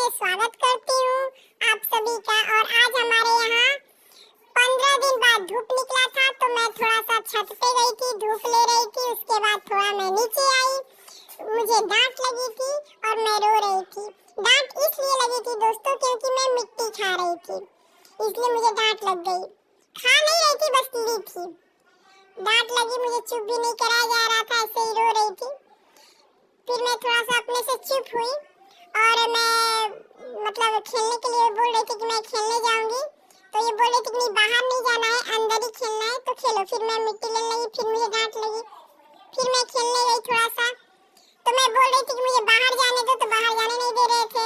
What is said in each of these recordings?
में स्वागत करती हूँ आप सभी का। और आज हमारे यहाँ 15 दिन बाद धूप निकला था, तो मैं थोड़ा सा छत पे गई थी, धूप ले रही थी। उसके बाद थोड़ा मैं नीचे आई, मुझे डांट लगी थी और मैं रो रही थी। डांट इसलिए लगी थी दोस्तों क्योंकि मैं मिट्टी खा रही थी, इसलिए मुझे डांट लग गई। खा नहीं रही थी, बस ली थी। डांट लगी, मुझे चुप भी नहीं कराया जा रहा था, ऐसे ही रो रही थी। फिर मैं थोड़ा सा अपने से चुप हुई और मैं खेलने के लिए बोल रही थी कि मैं खेलने जाऊंगी, तो ये बोल रही थी कि नहीं, बाहर नहीं जाना है, अंदर ही खेलना है, तो खेलो। फिर मैं मिट्टी लेने लगी, फिर मुझे डांट लगी, फिर मैं खेलने गई थोड़ा सा, तो मैं बोल रही थी कि मुझे बाहर जाने दो, तो बाहर जाने नहीं दे रहे थे।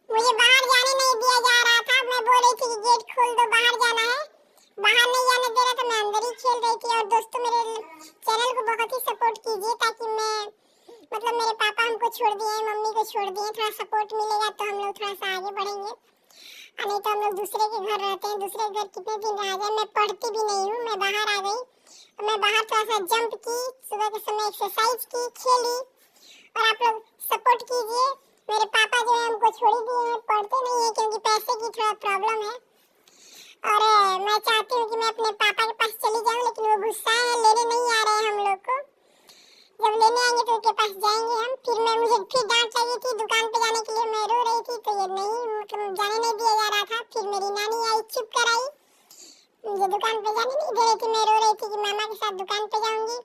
मुझे बाहर जाने नहीं दिया जा रहा था, मैं बोल रही थी कि गेट खोल दो, बाहर जाना है, बाहर नहीं जाने दे रहा, तो मैं अंदर ही खेल रही थी। और दोस्तों, मेरे चैनल को बहुत ही सपोर्ट कीजिए ताकि मैं मेरे पापा हमको छोड़ दिए, मम्मी को छोड़ दिए, थोड़ा सपोर्ट मिलेगा तो हम लोग थोड़ा सा आगे बढ़ेंगे। नहीं तो हम लोग दूसरे के घर रहते हैं, दूसरे घर कितने दिन रह जाए। मैं पढ़ती भी नहीं हूँ, मैं बाहर आ गई, मैं बाहर थोड़ा सा जंप की, सुबह के समय एक्सरसाइज की, खेली। और आप लोग सपोर्ट कीजिए। मेरे पापा जो है हमको छोड़ दिए हैं, पढ़ते नहीं है क्योंकि पैसे की थोड़ा प्रॉब्लम है। और मैं चाहती हूँ कि मैं अपने पापा के पास चली जाऊँ, लेकिन वो गुस्सा है, लेने नहीं आ रहे हैं हम लोग को। जब लेने आएंगे तो उनके पास जाएंगे हम। मुझे फिर डांट लगी थी दुकान पे जाने के लिए, मैं रो रही थी, तो ये नहीं जाने नहीं दिया जा रहा था। फिर मेरी नानी आई, चुप कराई, मुझे दुकान पे जाने नहीं दे रही थी। मैं रो रही थी कि मामा के साथ दुकान पे जाऊंगी,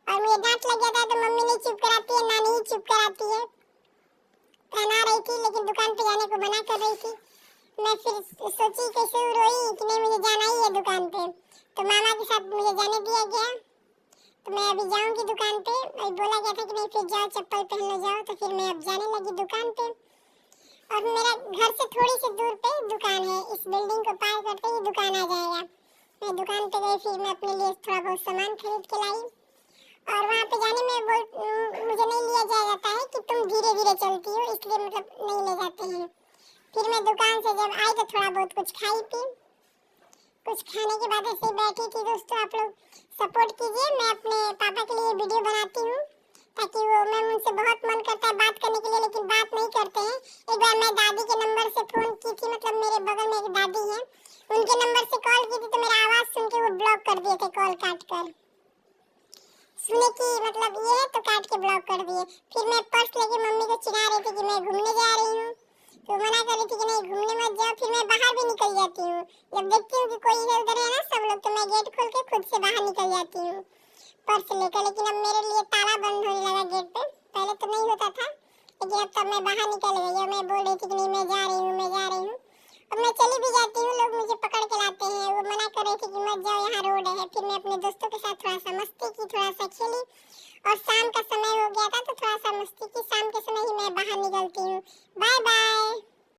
और मुझे डांट लग जाता है तो मम्मी नहीं चुप कराती है, नानी ही चुप कराती है। पहना रही थी लेकिन दुकान पे जाने को मना कर रही थी। मैं फिर सोची, कैसे रोई कि नहीं, मुझे जाना ही है दुकान पे, तो मामा के साथ मुझे जाने दिया गया। तो मैं अभी जाऊंगी दुकान पे, बोला गया था कि नहीं फिर जाओ, चप्पल पहन लो, जाओ। तो फिर मैं अब जाने लगी दुकान पे, और मेरा घर से थोड़ी सी दूर पे दुकान है, इस बिल्डिंग को पार करते ही दुकान आ जाएगा। मैं दुकान पे गई, फिर मैं अपने लिए थोड़ा बहुत सामान खरीद के लाई। और वहाँ पे जाने में मुझे नहीं लिया जाता है कि तुम धीरे धीरे चलती हो, इसलिए नहीं ले जाते हैं। फिर मैं दुकान से जब आई तो थोड़ा बहुत कुछ खाई पी, कुछ खाने के बाद ऐसे बैठी थी। दोस्तों, आप लोग सपोर्ट कीजिए, मैं अपने पापा के लिए वीडियो बनाती हूँ ताकि मैं उनसे बहुत मन करता है बात करने के लिए, लेकिन बात नहीं करते हैं। एक बार मैं दादी के नंबर से फोन की थी, मेरे बगल में एक दादी है, उनके नंबर से कॉल की थी, तो मेरा आवाज सुन के वो ब्लॉक कर दिए थे, कॉल काट कर। सुने की ये है तो काट के ब्लॉक कर दिए। फिर मैं पर्स लेके मम्मी को चिढ़ा रही थी कि मैं घूमने जा रही हूँ, तो मना कर रही थी कि नहीं घूमने मत जाओ। फिर मैं बाहर भी निकल जाती हूँ, जब देखती हूँ कि कोई इधर उधर है ना सब लोग, तो मैं गेट खोल के खुद से बाहर निकल जाती हूँ पर्स लेकर। लेकिन अब मेरे लिए ताला बंद होने लगा गेट पे, पहले तो नहीं होता था, लेकिन अब तब मैं बाहर निकल गई और मैं बोल रही थी कि नहीं मैं जा रही हूँ, मैं जा रही हूँ। अब मैं चली भी जाती हूँ, लोग मुझे पकड़ के लाते हैं, वो मना कर रही थी कि मत जाओ, यहाँ रोड है। फिर मैं अपने दोस्तों के साथ थोड़ा सा मस्ती की, थोड़ा सा खेली, और शाम का समय हो गया था तो थोड़ा सा मस्ती की। शाम के समय ही मैं बाहर निकलती हूँ। Bye bye.